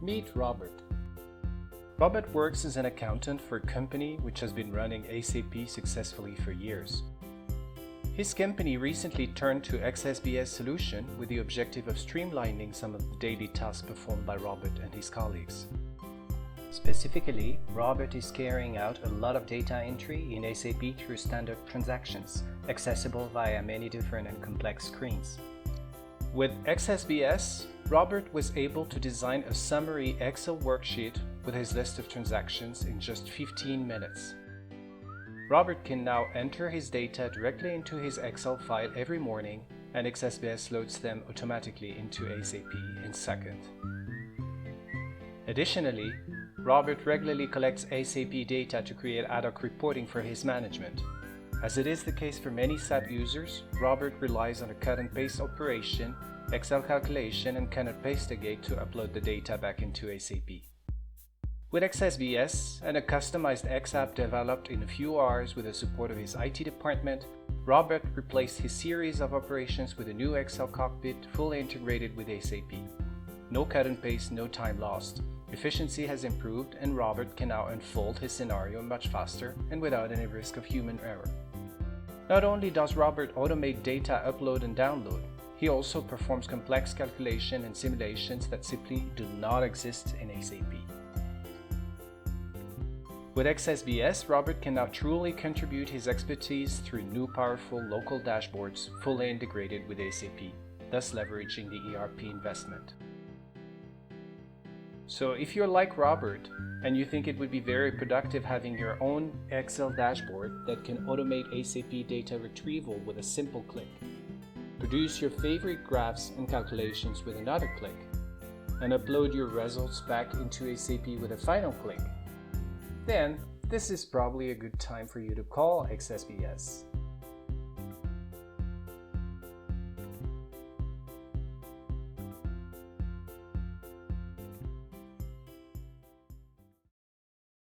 Meet Robert. Robert works as an accountant for a company which has been running SAP successfully for years. His company recently turned to XSBS solution with the objective of streamlining some of the daily tasks performed by Robert and his colleagues. Specifically, Robert is carrying out a lot of data entry in SAP through standard transactions, accessible via many different and complex screens. With XSBS, Robert was able to design a summary Excel worksheet with his list of transactions in just 15 minutes. Robert can now enter his data directly into his Excel file every morning, and XSBS loads them automatically into SAP in seconds. Additionally, Robert regularly collects SAP data to create ad hoc reporting for his management. As it is the case for many SAP users, Robert relies on a cut and paste operation, Excel calculation, and cut and paste gate to upload the data back into SAP. With XSBS and a customized X app developed in a few hours with the support of his IT department, Robert replaced his series of operations with a new Excel cockpit fully integrated with SAP. No cut and paste, no time lost. Efficiency has improved, and Robert can now unfold his scenario much faster and without any risk of human error. Not only does Robert automate data upload and download, he also performs complex calculation and simulations that simply do not exist in SAP. With XSBS, Robert can now truly contribute his expertise through new powerful local dashboards fully integrated with SAP, thus leveraging the ERP investment. So if you're like Robert and you think it would be very productive having your own Excel dashboard that can automate SAP data retrieval with a simple click, produce your favorite graphs and calculations with another click, and upload your results back into SAP with a final click, then this is probably a good time for you to call XSBS.